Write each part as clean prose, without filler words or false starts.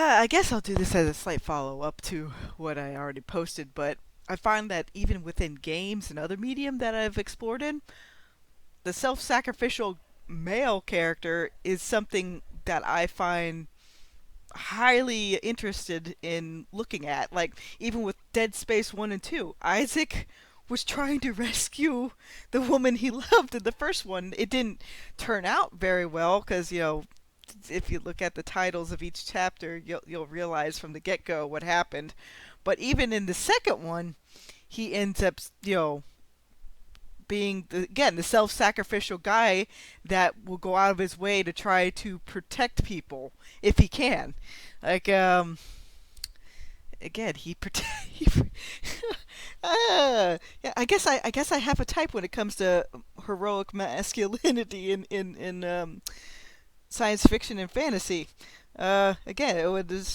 I guess I'll do this as a slight follow-up to what I already posted, but I find that even within games and other medium that I've explored in, the self-sacrificial male character is something that I find highly interested in looking at. Like, even with Dead Space 1 and 2, Isaac was trying to rescue the woman he loved in the first one. It didn't turn out very well because, if you look at the titles of each chapter, you'll realize from the get-go what happened. But even in the second one, he ends up, being again the self-sacrificial guy that will go out of his way to try to protect people if he can. Like again, he yeah, I guess I have a type when it comes to heroic masculinity in science fiction and fantasy. Again, it was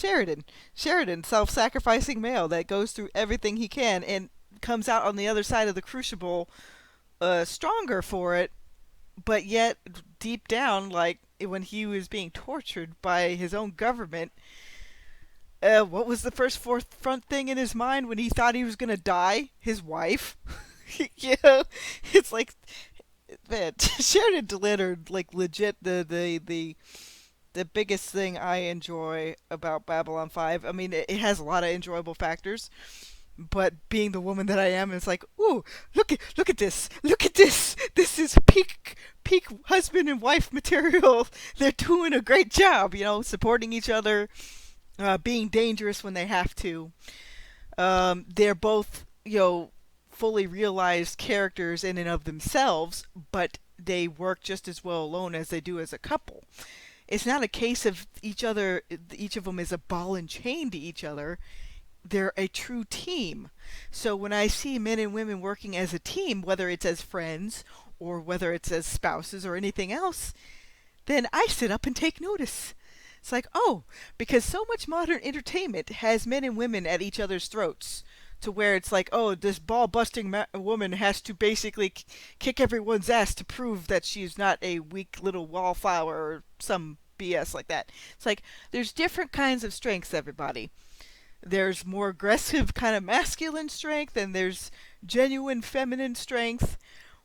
Sheridan, self-sacrificing male that goes through everything he can and comes out on the other side of the crucible stronger for it, but yet deep down, like when he was being tortured by his own government, what was the first forefront thing in his mind when he thought he was gonna die? His wife. It's like, man, Sheridan delivered like legit the biggest thing I enjoy about Babylon 5. I mean, it has a lot of enjoyable factors, but being the woman that I am, it's like, ooh, look at this, look at this. This is peak husband and wife material. They're doing a great job, supporting each other, being dangerous when they have to. They're both, fully realized characters in and of themselves, but they work just as well alone as they do as a couple. It's not a case of each of them is a ball and chain to each other. They're a true team. So when I see men and women working as a team, whether it's as friends or whether it's as spouses or anything else, then I sit up and take notice. It's like, oh, because so much modern entertainment has men and women at each other's throats to where it's like, oh, this ball busting woman has to basically kick everyone's ass to prove that she's not a weak little wallflower or some BS like that. It's like, there's different kinds of strengths, everybody. There's more aggressive kind of masculine strength, and there's genuine feminine strength,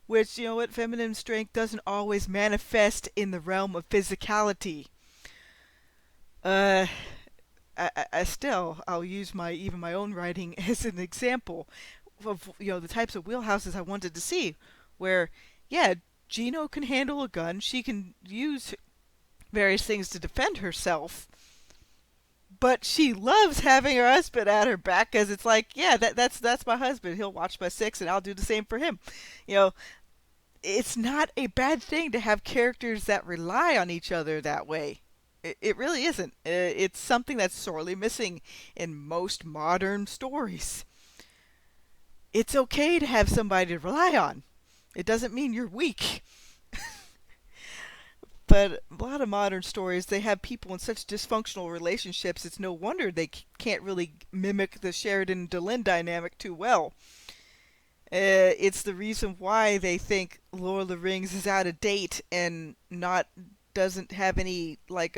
which, what, feminine strength doesn't always manifest in the realm of physicality. Uh, I still, I'll use my own writing as an example of, the types of wheelhouses I wanted to see, where, yeah, Gino can handle a gun, she can use various things to defend herself, but she loves having her husband at her back because it's like, yeah, that's my husband. He'll watch my six, and I'll do the same for him. You know, it's not a bad thing to have characters that rely on each other that way. It really isn't. It's something that's sorely missing in most modern stories. It's okay to have somebody to rely on. It doesn't mean you're weak. But a lot of modern stories, they have people in such dysfunctional relationships, it's no wonder they can't really mimic the Sheridan Delenn dynamic too well. It's the reason why they think Lord of the Rings is out of date and not doesn't have any like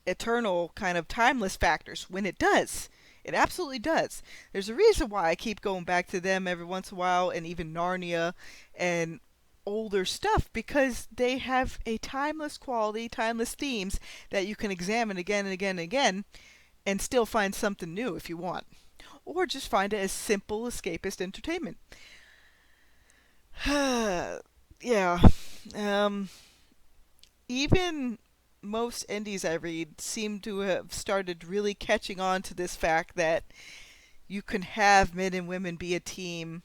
eternal kind of timeless factors when it does. It absolutely does. There's a reason why I keep going back to them every once in a while, and even Narnia and older stuff, because they have a timeless quality, timeless themes that you can examine again and again and again and still find something new if you want. Or just find it as simple escapist entertainment. Yeah. Um, Even most indies I read seem to have started really catching on to this fact that you can have men and women be a team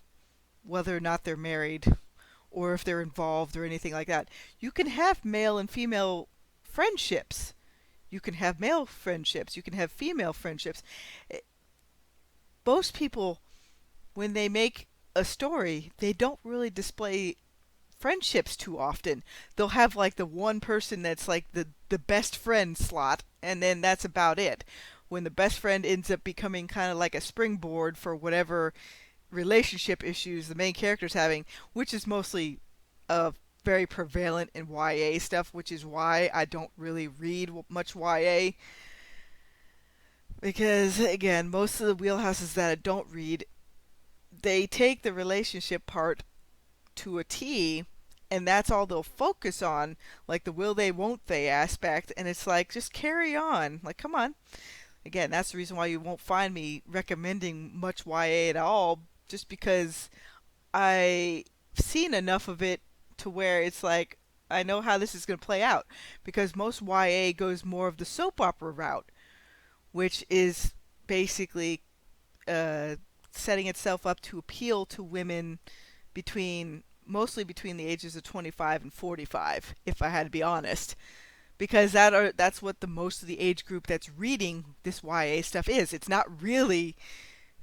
whether or not they're married or if they're involved or anything like that. You can have male and female friendships. You can have male friendships. You can have female friendships. Eh, Most people, when they make a story, they don't really display friendships too often. They'll have like the one person that's like the best friend slot, and then that's about it. When the best friend ends up becoming kind of like a springboard for whatever relationship issues the main character's having, which is mostly very prevalent in YA stuff, which is why I don't really read much YA. Because again, most of the wheelhouses that I don't read, they take the relationship part to a T, and that's all they'll focus on, like the will they won't they aspect, and it's like just carry on. Like come on. Again, that's the reason why you won't find me recommending much YA at all, just because I've seen enough of it to where it's like I know how this is going to play out, because most YA goes more of the soap opera route, which is basically uh, setting itself up to appeal to women between mostly between the ages of 25 and 45, if I had to be honest, because that's what the most of the age group that's reading this YA stuff is. It's not really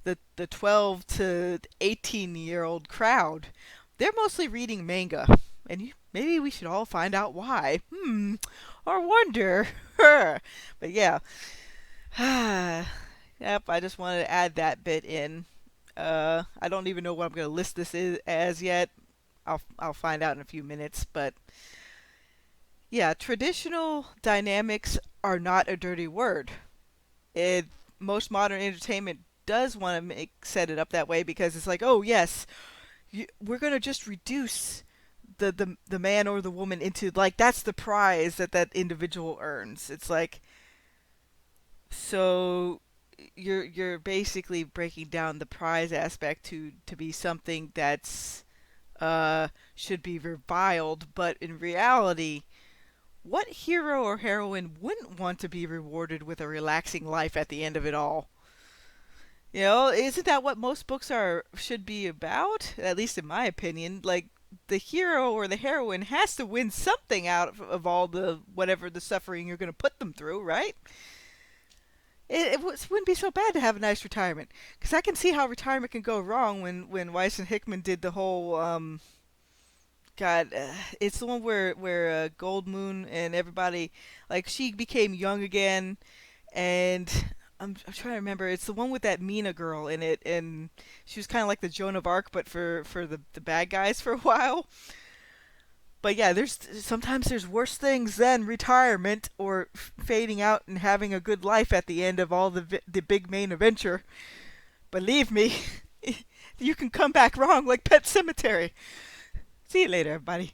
the 12 to 18-year-old crowd. They're mostly reading manga, and maybe we should all find out why. Or wonder. But yeah. Yep, I just wanted to add that bit in. I don't even know what I'm going to list this as yet. I'll find out in a few minutes, but yeah, traditional dynamics are not a dirty word. It Most modern entertainment does want to set it up that way, because it's like, oh yes, we're going to just reduce the man or the woman into, like, that's the prize that that individual earns. It's like, so you're basically breaking down the prize aspect to be something that's should be reviled, but in reality, what hero or heroine wouldn't want to be rewarded with a relaxing life at the end of it all? You know, isn't that what most books are should be about? At least in my opinion, like the hero or the heroine has to win something out of all the whatever the suffering you're going to put them through, right? Wouldn't be so bad to have a nice retirement, because I can see how retirement can go wrong when Weiss and Hickman did the whole God, it's the one where Gold Moon and everybody, like, she became young again, and I'm trying to remember. It's the one with that Mina girl in it, and she was kind of like the Joan of Arc, but for the bad guys for a while. But yeah, there's sometimes there's worse things than retirement or fading out and having a good life at the end of all the big main adventure. Believe me, you can come back wrong like Pet Cemetery. See you later, everybody.